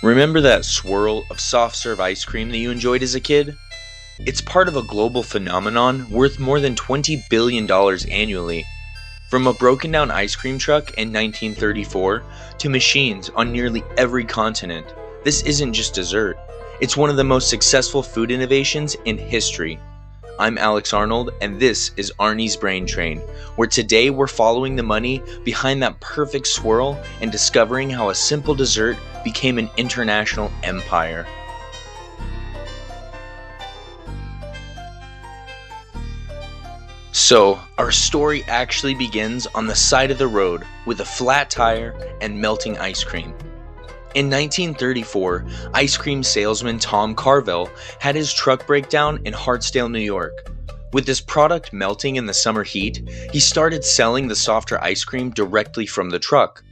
Remember that swirl of soft serve ice cream that you enjoyed as a kid? It's part of a global phenomenon worth more than $20 billion annually. From a broken down ice cream truck in 1934 to machines on nearly every continent, this isn't just dessert. It's one of the most successful food innovations in history. I'm Alex Arnold, and this is Arnie's Brain Train, where today we're following the money behind that perfect swirl and discovering how a simple dessert became an international empire. So, our story actually begins on the side of the road with a flat tire and melting ice cream. In 1934, ice cream salesman Tom Carvel had his truck break down in Hartsdale, New York. With his product melting in the summer heat, he started selling the softer ice cream directly from the truck.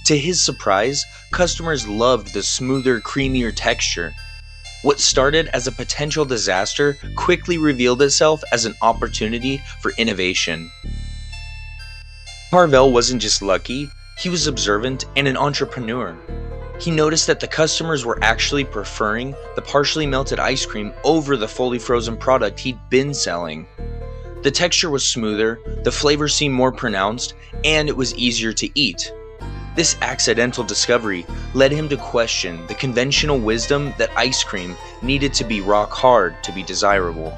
To his surprise, customers loved the smoother, creamier texture. What started as a potential disaster quickly revealed itself as an opportunity for innovation. Carvel wasn't just lucky, he was observant and an entrepreneur. He noticed that the customers were actually preferring the partially melted ice cream over the fully frozen product he'd been selling. The texture was smoother, the flavor seemed more pronounced, and it was easier to eat. This accidental discovery led him to question the conventional wisdom that ice cream needed to be rock hard to be desirable.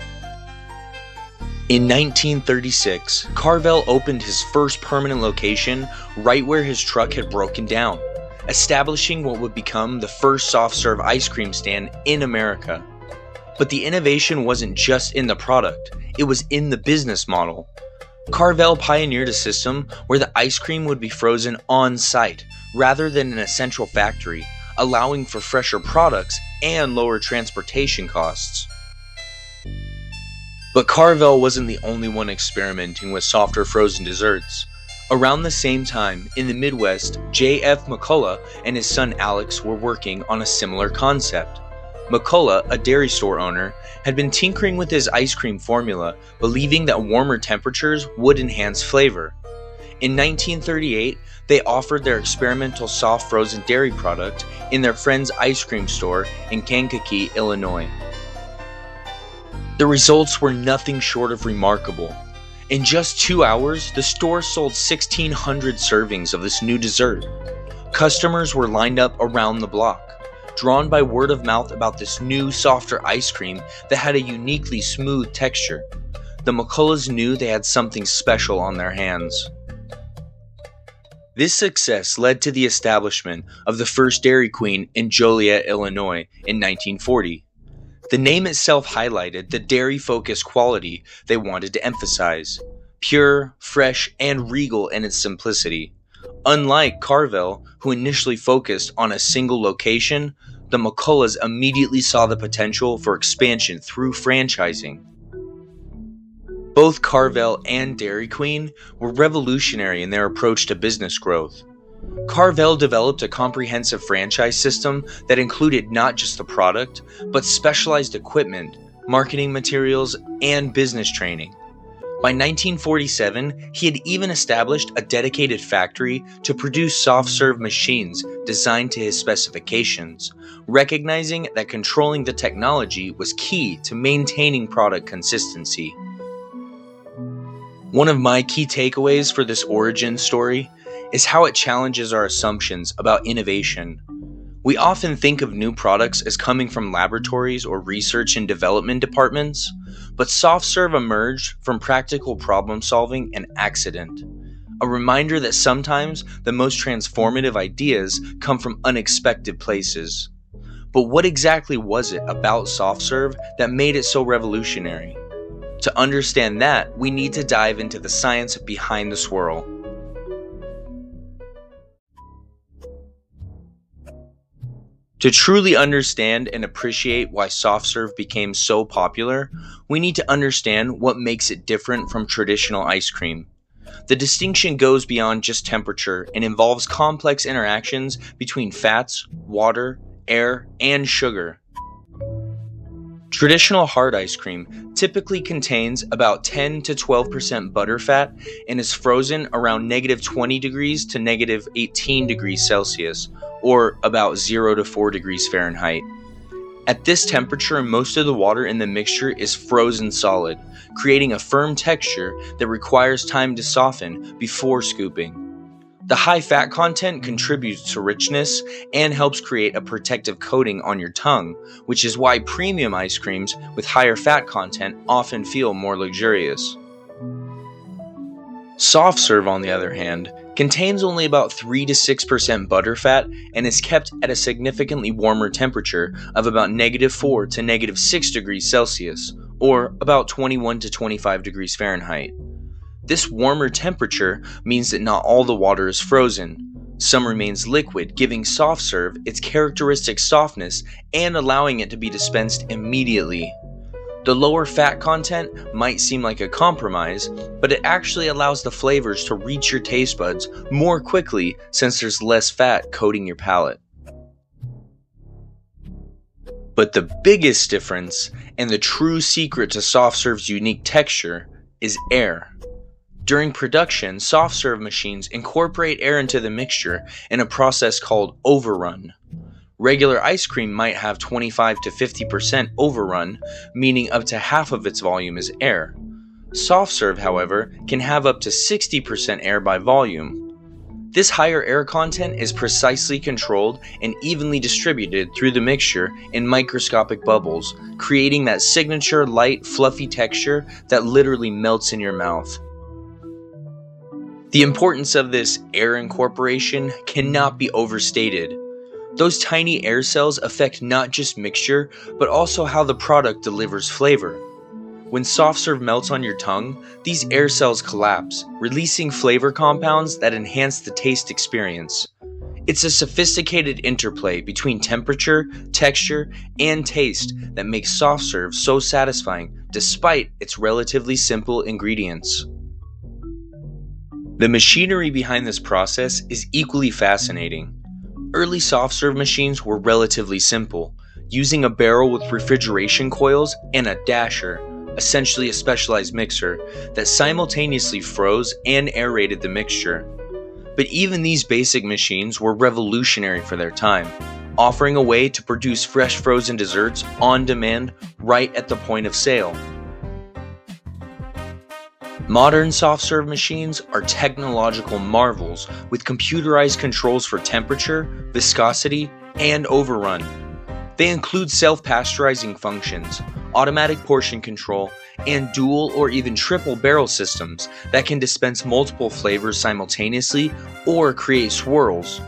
In 1936, Carvel opened his first permanent location right where his truck had broken down, establishing what would become the first soft-serve ice cream stand in America. But the innovation wasn't just in the product, it was in the business model. Carvel pioneered a system where the ice cream would be frozen on-site rather than in a central factory, allowing for fresher products and lower transportation costs. But Carvel wasn't the only one experimenting with softer frozen desserts. Around the same time, in the Midwest, J.F. McCullough and his son Alex were working on a similar concept. McCullough, a dairy store owner, had been tinkering with his ice cream formula, believing that warmer temperatures would enhance flavor. In 1938, they offered their experimental soft frozen dairy product in their friend's ice cream store in Kankakee, Illinois. The results were nothing short of remarkable. In just 2 hours, the store sold 1,600 servings of this new dessert. Customers were lined up around the block, drawn by word of mouth about this new, softer ice cream that had a uniquely smooth texture. The McCulloughs knew they had something special on their hands. This success led to the establishment of the first Dairy Queen in Joliet, Illinois in 1940. The name itself highlighted the dairy-focused quality they wanted to emphasize, pure, fresh, and regal in its simplicity. Unlike Carvel, who initially focused on a single location, the McCulloughs immediately saw the potential for expansion through franchising. Both Carvel and Dairy Queen were revolutionary in their approach to business growth. Carvel developed a comprehensive franchise system that included not just the product, but specialized equipment, marketing materials, and business training. By 1947, he had even established a dedicated factory to produce soft-serve machines designed to his specifications, recognizing that controlling the technology was key to maintaining product consistency. One of my key takeaways for this origin story is how it challenges our assumptions about innovation. We often think of new products as coming from laboratories or research and development departments, but soft serve emerged from practical problem solving and accident. A reminder that sometimes the most transformative ideas come from unexpected places. But what exactly was it about soft serve that made it so revolutionary? To understand that, we need to dive into the science behind the swirl. To truly understand and appreciate why soft serve became so popular, we need to understand what makes it different from traditional ice cream. The distinction goes beyond just temperature and involves complex interactions between fats, water, air, and sugar. Traditional hard ice cream typically contains about 10 to 12% butterfat and is frozen around -20 degrees to -18 degrees Celsius, or about 0 to 4 degrees Fahrenheit. At this temperature, most of the water in the mixture is frozen solid, creating a firm texture that requires time to soften before scooping. The high fat content contributes to richness and helps create a protective coating on your tongue, which is why premium ice creams with higher fat content often feel more luxurious. Soft serve, on the other hand, contains only about 3 to 6% butterfat and is kept at a significantly warmer temperature of about -4 to -6 degrees Celsius, or about 21 to 25 degrees Fahrenheit. This warmer temperature means that not all the water is frozen. Some remains liquid, giving soft serve its characteristic softness and allowing it to be dispensed immediately. The lower fat content might seem like a compromise, but it actually allows the flavors to reach your taste buds more quickly since there's less fat coating your palate. But the biggest difference, and the true secret to soft serve's unique texture, is air. During production, soft serve machines incorporate air into the mixture in a process called overrun. Regular ice cream might have 25 to 50% overrun, meaning up to half of its volume is air. Soft serve, however, can have up to 60% air by volume. This higher air content is precisely controlled and evenly distributed through the mixture in microscopic bubbles, creating that signature light, fluffy texture that literally melts in your mouth. The importance of this air incorporation cannot be overstated. Those tiny air cells affect not just mixture, but also how the product delivers flavor. When soft serve melts on your tongue, these air cells collapse, releasing flavor compounds that enhance the taste experience. It's a sophisticated interplay between temperature, texture, and taste that makes soft serve so satisfying despite its relatively simple ingredients. The machinery behind this process is equally fascinating. Early soft serve machines were relatively simple, using a barrel with refrigeration coils and a dasher, essentially a specialized mixer, that simultaneously froze and aerated the mixture. But even these basic machines were revolutionary for their time, offering a way to produce fresh frozen desserts on demand right at the point of sale. Modern soft serve machines are technological marvels with computerized controls for temperature, viscosity, and overrun. They include self-pasteurizing functions, automatic portion control, and dual or even triple barrel systems that can dispense multiple flavors simultaneously or create swirls.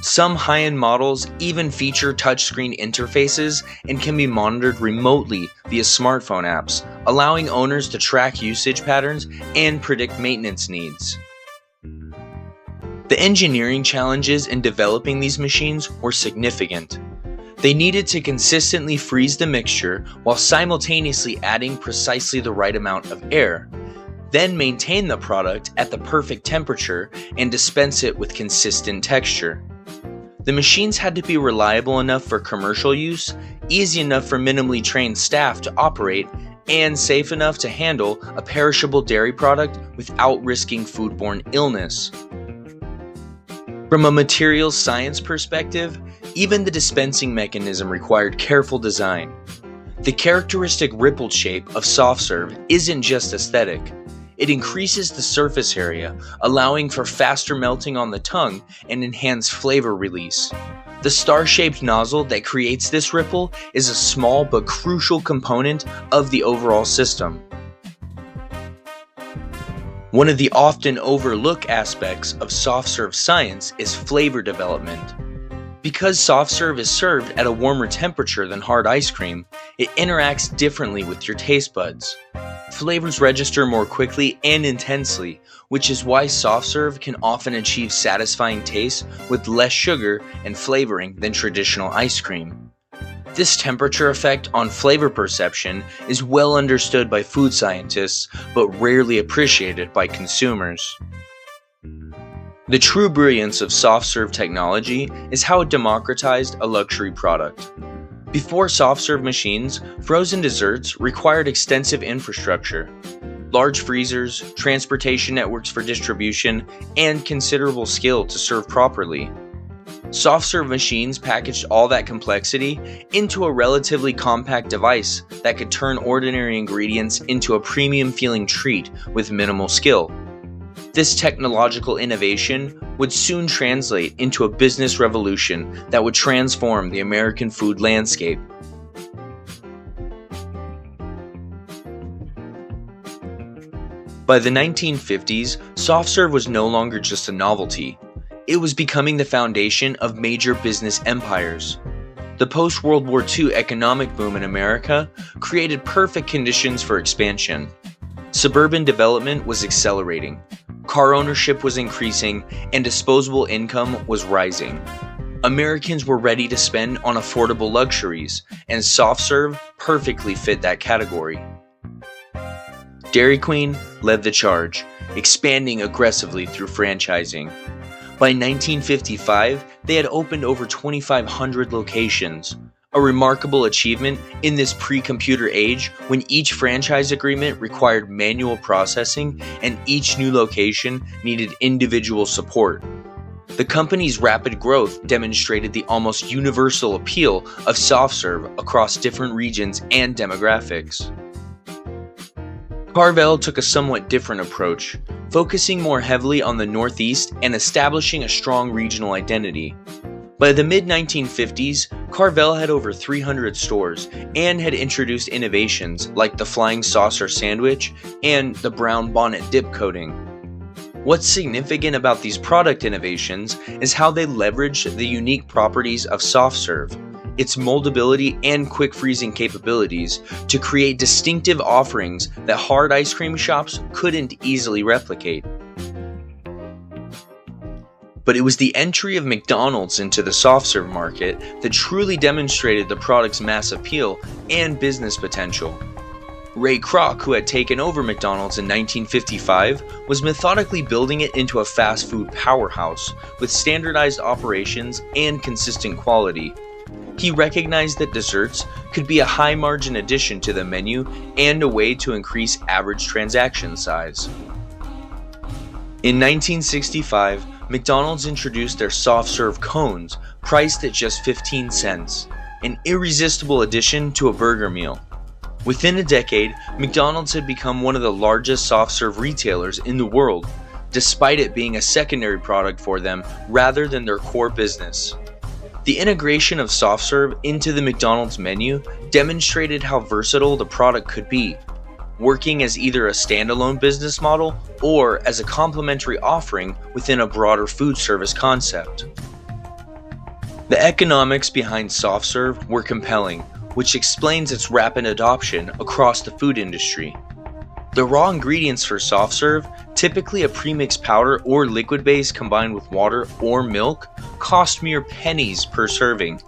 Some high-end models even feature touchscreen interfaces and can be monitored remotely via smartphone apps, allowing owners to track usage patterns and predict maintenance needs. The engineering challenges in developing these machines were significant. They needed to consistently freeze the mixture while simultaneously adding precisely the right amount of air, then maintain the product at the perfect temperature and dispense it with consistent texture. The machines had to be reliable enough for commercial use, easy enough for minimally trained staff to operate, and safe enough to handle a perishable dairy product without risking foodborne illness. From a materials science perspective, even the dispensing mechanism required careful design. The characteristic rippled shape of soft serve isn't just aesthetic. It increases the surface area, allowing for faster melting on the tongue and enhanced flavor release. The star-shaped nozzle that creates this ripple is a small but crucial component of the overall system. One of the often overlooked aspects of soft serve science is flavor development. Because soft serve is served at a warmer temperature than hard ice cream, it interacts differently with your taste buds. Flavors register more quickly and intensely, which is why soft serve can often achieve satisfying taste with less sugar and flavoring than traditional ice cream. This temperature effect on flavor perception is well understood by food scientists, but rarely appreciated by consumers. The true brilliance of soft serve technology is how it democratized a luxury product. Before soft serve machines, frozen desserts required extensive infrastructure. Large freezers, transportation networks for distribution, and considerable skill to serve properly. Soft serve machines packaged all that complexity into a relatively compact device that could turn ordinary ingredients into a premium feeling treat with minimal skill. This technological innovation would soon translate into a business revolution that would transform the American food landscape. By the 1950s, soft serve was no longer just a novelty. It was becoming the foundation of major business empires. The post-World War II economic boom in America created perfect conditions for expansion. Suburban development was accelerating, car ownership was increasing, and disposable income was rising. Americans were ready to spend on affordable luxuries, and soft serve perfectly fit that category. Dairy Queen led the charge, expanding aggressively through franchising. By 1955, they had opened over 2,500 locations, a remarkable achievement in this pre-computer age when each franchise agreement required manual processing and each new location needed individual support. The company's rapid growth demonstrated the almost universal appeal of soft serve across different regions and demographics. Carvel took a somewhat different approach, focusing more heavily on the Northeast and establishing a strong regional identity. By the mid-1950s, Carvel had over 300 stores and had introduced innovations like the flying saucer sandwich and the brown bonnet dip coating. What's significant about these product innovations is how they leveraged the unique properties of soft serve, its moldability and quick freezing capabilities to create distinctive offerings that hard ice cream shops couldn't easily replicate. But it was the entry of McDonald's into the soft serve market that truly demonstrated the product's mass appeal and business potential. Ray Kroc, who had taken over McDonald's in 1955, was methodically building it into a fast food powerhouse with standardized operations and consistent quality. He recognized that desserts could be a high-margin addition to the menu and a way to increase average transaction size. In 1965, McDonald's introduced their soft-serve cones, priced at just 15 cents, an irresistible addition to a burger meal. Within a decade, McDonald's had become one of the largest soft-serve retailers in the world, despite it being a secondary product for them rather than their core business. The integration of soft serve into the McDonald's menu demonstrated how versatile the product could be, working as either a standalone business model or as a complementary offering within a broader food service concept. The economics behind soft serve were compelling, which explains its rapid adoption across the food industry. The raw ingredients for soft serve, typically a premixed powder or liquid base combined with water or milk, cost mere pennies per serving.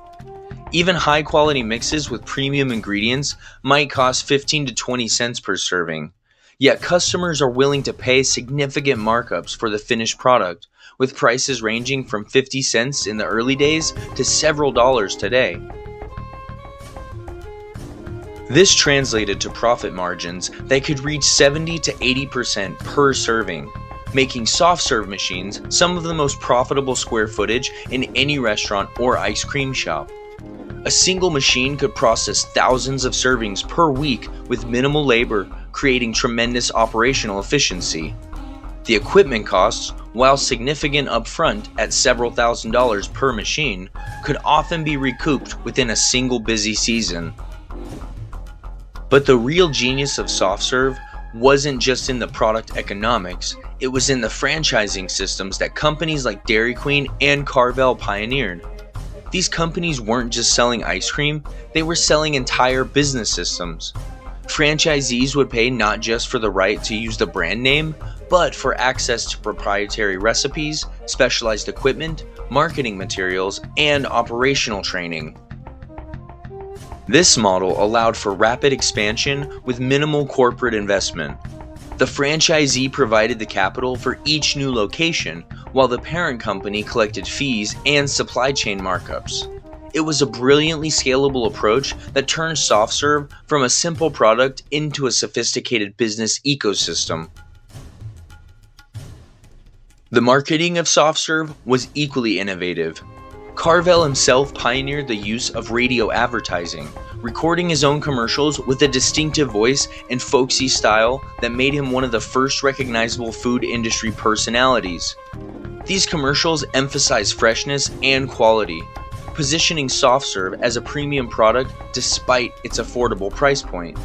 Even high-quality mixes with premium ingredients might cost 15 to 20 cents per serving. Yet customers are willing to pay significant markups for the finished product, with prices ranging from 50 cents in the early days to several dollars today. This translated to profit margins that could reach 70 to 80% per serving, making soft serve machines some of the most profitable square footage in any restaurant or ice cream shop. A single machine could process thousands of servings per week with minimal labor, creating tremendous operational efficiency. The equipment costs, while significant upfront at several $1,000s per machine, could often be recouped within a single busy season. But the real genius of soft serve wasn't just in the product economics, it was in the franchising systems that companies like Dairy Queen and Carvel pioneered. These companies weren't just selling ice cream, they were selling entire business systems. Franchisees would pay not just for the right to use the brand name, but for access to proprietary recipes, specialized equipment, marketing materials, and operational training. This model allowed for rapid expansion with minimal corporate investment. The franchisee provided the capital for each new location, while the parent company collected fees and supply chain markups. It was a brilliantly scalable approach that turned soft serve from a simple product into a sophisticated business ecosystem. The marketing of soft serve was equally innovative. Carvel himself pioneered the use of radio advertising, recording his own commercials with a distinctive voice and folksy style that made him one of the first recognizable food industry personalities. These commercials emphasize freshness and quality, positioning soft serve as a premium product despite its affordable price point.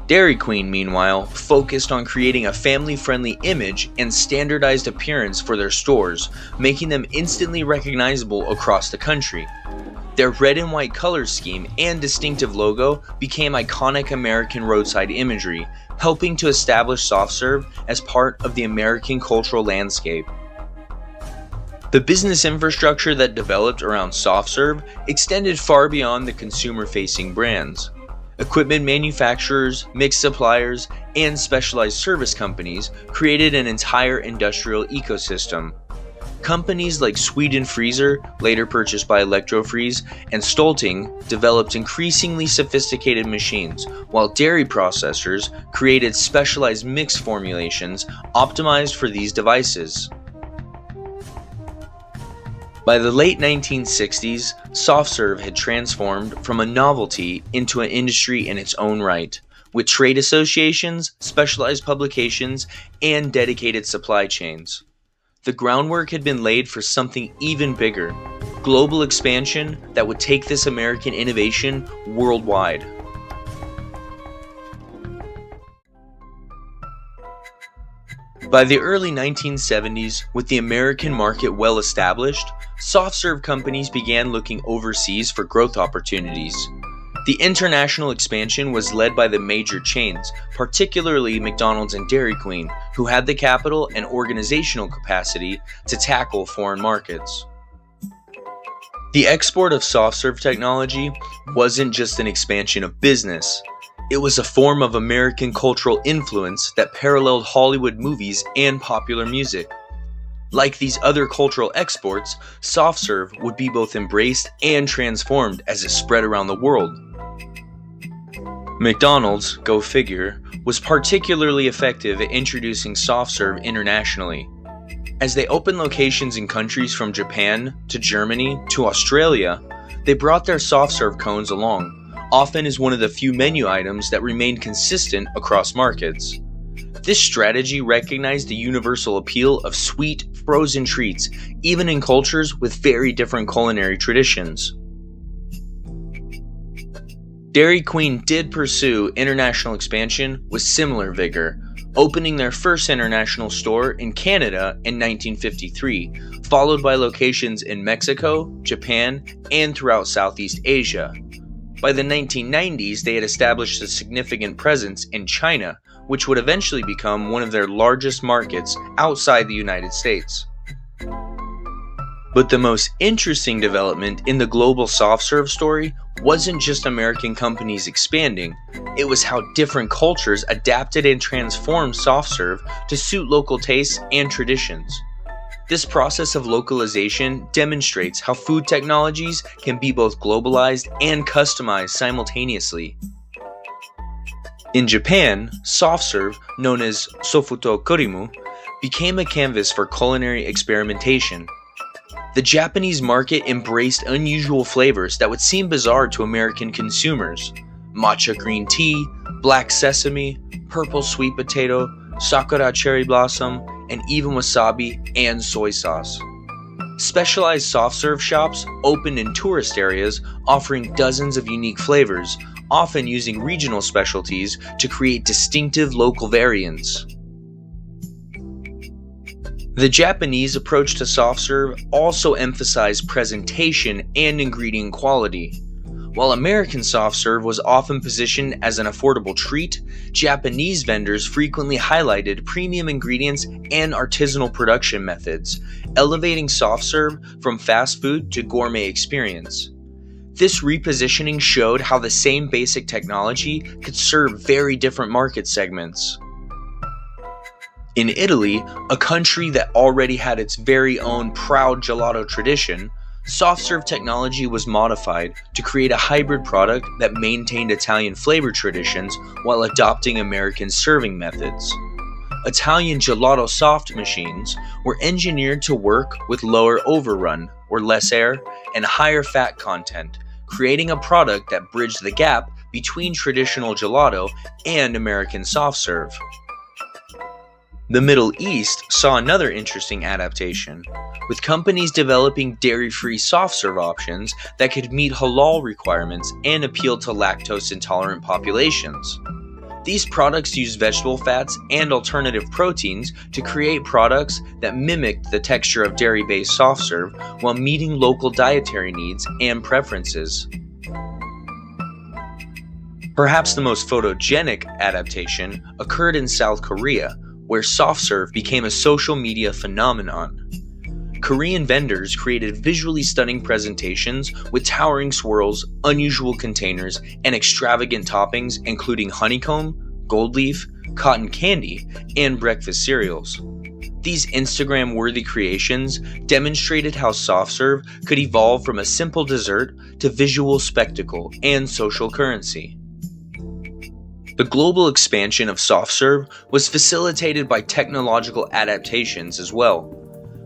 Dairy Queen, meanwhile, focused on creating a family-friendly image and standardized appearance for their stores, making them instantly recognizable across the country. Their red and white color scheme and distinctive logo became iconic American roadside imagery, helping to establish soft serve as part of the American cultural landscape. The business infrastructure that developed around soft serve extended far beyond the consumer-facing brands. Equipment manufacturers, mixed suppliers, and specialized service companies created an entire industrial ecosystem. Companies like Sweden Freezer, later purchased by Electrofreeze, and Stolting developed increasingly sophisticated machines, while dairy processors created specialized mix formulations optimized for these devices. By the late 1960s, soft serve had transformed from a novelty into an industry in its own right, with trade associations, specialized publications, and dedicated supply chains. The groundwork had been laid for something even bigger, global expansion that would take this American innovation worldwide. By the early 1970s, with the American market well established, soft serve companies began looking overseas for growth opportunities. The international expansion was led by the major chains, particularly McDonald's and Dairy Queen, who had the capital and organizational capacity to tackle foreign markets. The export of soft serve technology wasn't just an expansion of business. It was a form of American cultural influence that paralleled Hollywood movies and popular music. Like these other cultural exports, soft serve would be both embraced and transformed as it spread around the world. McDonald's, go figure, was particularly effective at introducing soft serve internationally. As they opened locations in countries from Japan to Germany to Australia, they brought their soft serve cones along, often as one of the few menu items that remained consistent across markets. This strategy recognized the universal appeal of sweet, frozen treats, even in cultures with very different culinary traditions. Dairy Queen did pursue international expansion with similar vigor, opening their first international store in Canada in 1953, followed by locations in Mexico, Japan, and throughout Southeast Asia. By the 1990s, they had established a significant presence in China, which would eventually become one of their largest markets outside the United States. But the most interesting development in the global soft serve story wasn't just American companies expanding, it was how different cultures adapted and transformed soft serve to suit local tastes and traditions. This process of localization demonstrates how food technologies can be both globalized and customized simultaneously. In Japan, soft serve, known as sofuto korimu, became a canvas for culinary experimentation. The Japanese market embraced unusual flavors that would seem bizarre to American consumers: matcha green tea, black sesame, purple sweet potato, sakura cherry blossom, and even wasabi and soy sauce. Specialized soft serve shops opened in tourist areas, offering dozens of unique flavors, often using regional specialties to create distinctive local variants. The Japanese approach to soft serve also emphasized presentation and ingredient quality. While American soft serve was often positioned as an affordable treat, Japanese vendors frequently highlighted premium ingredients and artisanal production methods, elevating soft serve from fast food to gourmet experience. This repositioning showed how the same basic technology could serve very different market segments. In Italy, a country that already had its very own proud gelato tradition, soft serve technology was modified to create a hybrid product that maintained Italian flavor traditions while adopting American serving methods. Italian gelato soft machines were engineered to work with lower overrun, or less air, and higher fat content, creating a product that bridged the gap between traditional gelato and American soft serve. The Middle East saw another interesting adaptation, with companies developing dairy-free soft serve options that could meet halal requirements and appeal to lactose-intolerant populations. These products use vegetable fats and alternative proteins to create products that mimicked the texture of dairy-based soft serve while meeting local dietary needs and preferences. Perhaps the most photogenic adaptation occurred in South Korea, where soft serve became a social media phenomenon. Korean vendors created visually stunning presentations with towering swirls, unusual containers, and extravagant toppings including honeycomb, gold leaf, cotton candy, and breakfast cereals. These Instagram-worthy creations demonstrated how soft serve could evolve from a simple dessert to visual spectacle and social currency. The global expansion of soft serve was facilitated by technological adaptations as well.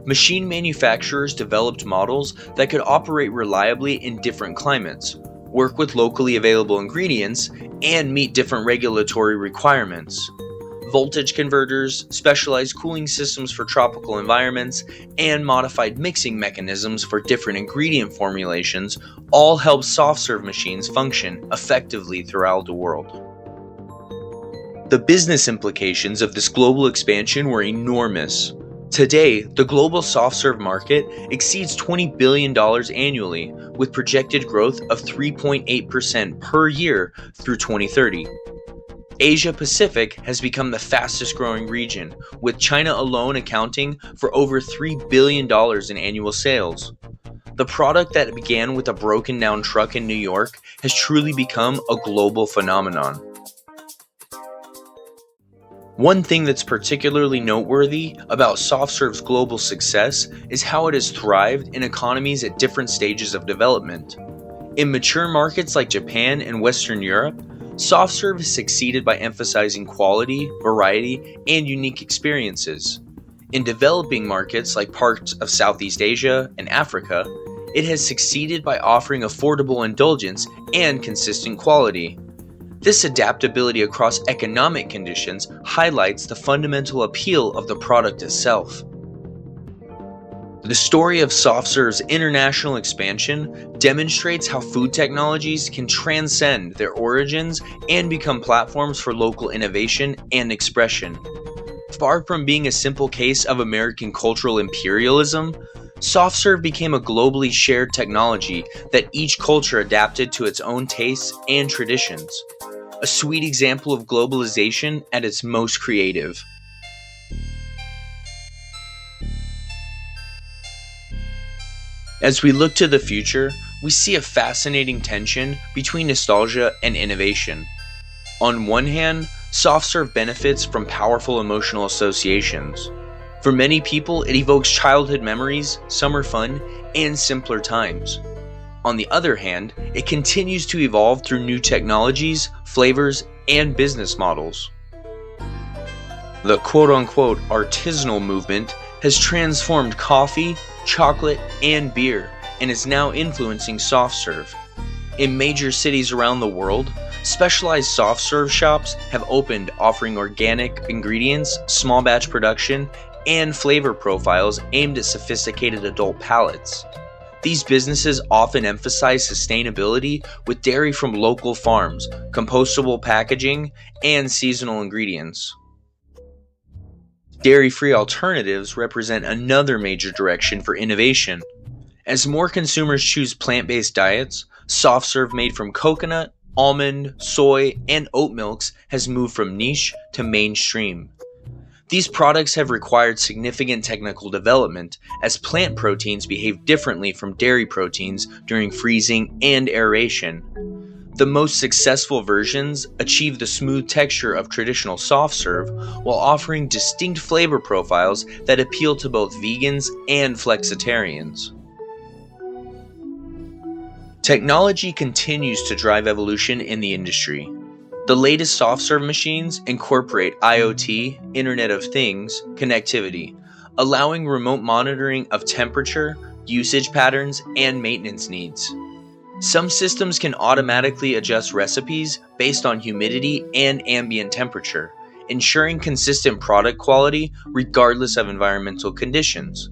Machine manufacturers developed models that could operate reliably in different climates, work with locally available ingredients, and meet different regulatory requirements. Voltage converters, specialized cooling systems for tropical environments, and modified mixing mechanisms for different ingredient formulations all help soft serve machines function effectively throughout the world. The business implications of this global expansion were enormous. Today, the global soft serve market exceeds $20 billion annually, with projected growth of 3.8% per year through 2030. Asia Pacific has become the fastest growing region, with China alone accounting for over $3 billion in annual sales. The product that began with a broken down truck in New York has truly become a global phenomenon. One thing that's particularly noteworthy about soft serve's global success is how it has thrived in economies at different stages of development. In mature markets like Japan and Western Europe, soft serve has succeeded by emphasizing quality, variety, and unique experiences. In developing markets like parts of Southeast Asia and Africa, it has succeeded by offering affordable indulgence and consistent quality. This adaptability across economic conditions highlights the fundamental appeal of the product itself. The story of soft serve's international expansion demonstrates how food technologies can transcend their origins and become platforms for local innovation and expression. Far from being a simple case of American cultural imperialism, soft serve became a globally shared technology that each culture adapted to its own tastes and traditions. A sweet example of globalization at its most creative. As we look to the future, we see a fascinating tension between nostalgia and innovation. On one hand, soft serve benefits from powerful emotional associations. For many people, it evokes childhood memories, summer fun, and simpler times. On the other hand, it continues to evolve through new technologies, flavors, and business models. The quote-unquote artisanal movement has transformed coffee, chocolate, and beer, and is now influencing soft serve. In major cities around the world, specialized soft serve shops have opened offering organic ingredients, small batch production, and flavor profiles aimed at sophisticated adult palates. These businesses often emphasize sustainability with dairy from local farms, compostable packaging, and seasonal ingredients. Dairy-free alternatives represent another major direction for innovation. As more consumers choose plant-based diets, soft serve made from coconut, almond, soy, and oat milks has moved from niche to mainstream. These products have required significant technical development, as plant proteins behave differently from dairy proteins during freezing and aeration. The most successful versions achieve the smooth texture of traditional soft serve while offering distinct flavor profiles that appeal to both vegans and flexitarians. Technology continues to drive evolution in the industry. The latest soft serve machines incorporate IoT, Internet of Things, connectivity, allowing remote monitoring of temperature, usage patterns, and maintenance needs. Some systems can automatically adjust recipes based on humidity and ambient temperature, ensuring consistent product quality regardless of environmental conditions.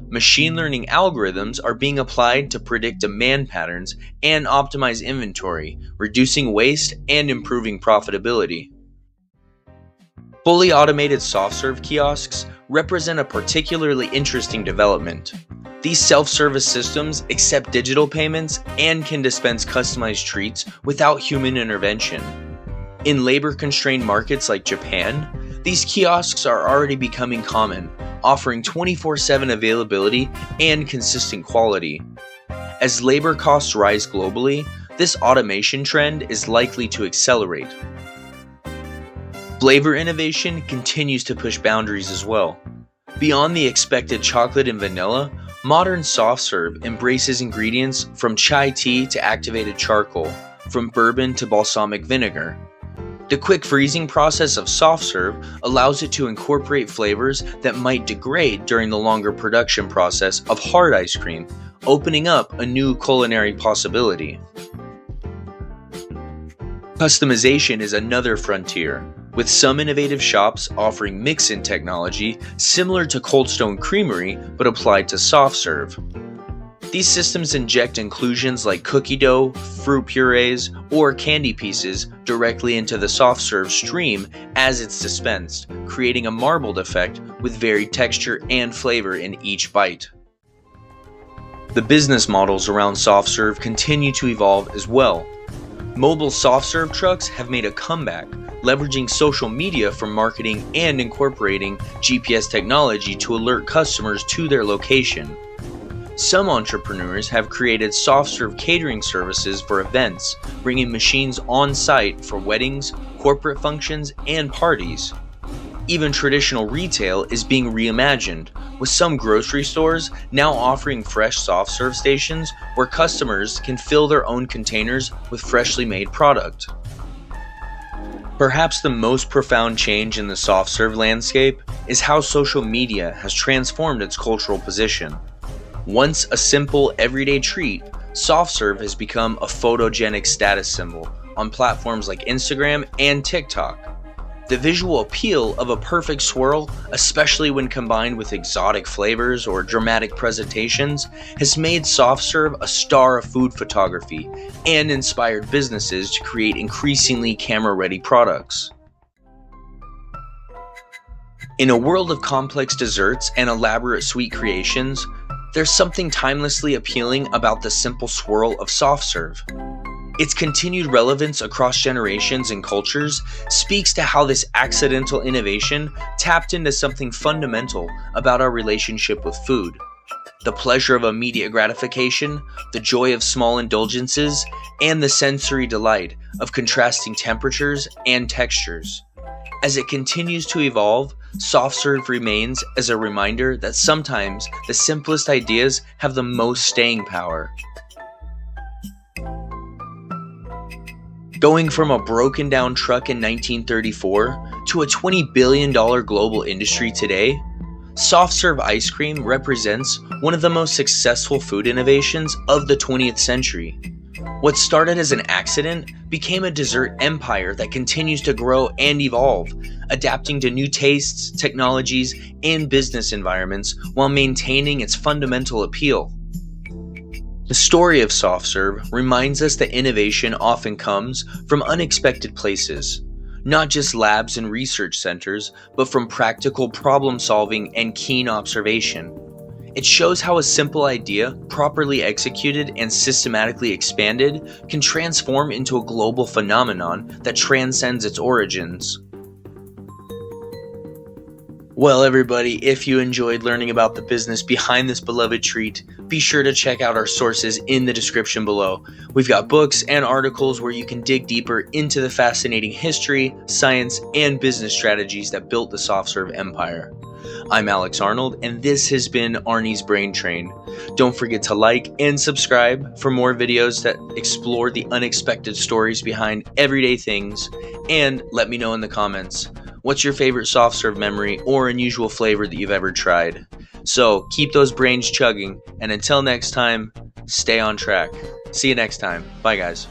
Machine learning algorithms are being applied to predict demand patterns and optimize inventory, reducing waste and improving profitability. Fully automated soft-serve kiosks represent a particularly interesting development. These self-service systems accept digital payments and can dispense customized treats without human intervention. In labor-constrained markets like Japan, these kiosks are already becoming common, offering 24/7 availability and consistent quality. As labor costs rise globally, this automation trend is likely to accelerate. Flavor innovation continues to push boundaries as well. Beyond the expected chocolate and vanilla, modern soft serve embraces ingredients from chai tea to activated charcoal, from bourbon to balsamic vinegar. The quick freezing process of soft serve allows it to incorporate flavors that might degrade during the longer production process of hard ice cream, opening up a new culinary possibility. Customization is another frontier, with some innovative shops offering mix-in technology similar to Cold Stone Creamery but applied to soft serve. These systems inject inclusions like cookie dough, fruit purees, or candy pieces directly into the soft serve stream as it's dispensed, creating a marbled effect with varied texture and flavor in each bite. The business models around soft serve continue to evolve as well. Mobile soft serve trucks have made a comeback, leveraging social media for marketing and incorporating GPS technology to alert customers to their location. Some entrepreneurs have created soft-serve catering services for events, bringing machines on site for weddings, corporate functions, and parties. Even traditional retail is being reimagined, with some grocery stores now offering fresh soft-serve stations where customers can fill their own containers with freshly made product. Perhaps the most profound change in the soft-serve landscape is how social media has transformed its cultural position. Once a simple, everyday treat, soft serve has become a photogenic status symbol on platforms like Instagram and TikTok. The visual appeal of a perfect swirl, especially when combined with exotic flavors or dramatic presentations, has made soft serve a star of food photography and inspired businesses to create increasingly camera-ready products. In a world of complex desserts and elaborate sweet creations, there's something timelessly appealing about the simple swirl of soft serve. Its continued relevance across generations and cultures speaks to how this accidental innovation tapped into something fundamental about our relationship with food. The pleasure of immediate gratification, the joy of small indulgences, and the sensory delight of contrasting temperatures and textures. As it continues to evolve, soft serve remains as a reminder that sometimes the simplest ideas have the most staying power. Going from a broken down truck in 1934 to a $20 billion global industry today, soft serve ice cream represents one of the most successful food innovations of the 20th century. What started as an accident became a dessert empire that continues to grow and evolve, adapting to new tastes, technologies, and business environments while maintaining its fundamental appeal. The story of soft serve reminds us that innovation often comes from unexpected places, not just labs and research centers, but from practical problem solving and keen observation. It shows how a simple idea, properly executed and systematically expanded, can transform into a global phenomenon that transcends its origins. Well, everybody, if you enjoyed learning about the business behind this beloved treat, be sure to check out our sources in the description below. We've got books and articles where you can dig deeper into the fascinating history, science, and business strategies that built the soft serve empire. I'm Alex Arnold, and this has been Arnie's Brain Train. Don't forget to like and subscribe for more videos that explore the unexpected stories behind everyday things, and let me know in the comments, what's your favorite soft serve memory or unusual flavor that you've ever tried? So keep those brains chugging, and until next time, stay on track. See you next time. Bye, guys.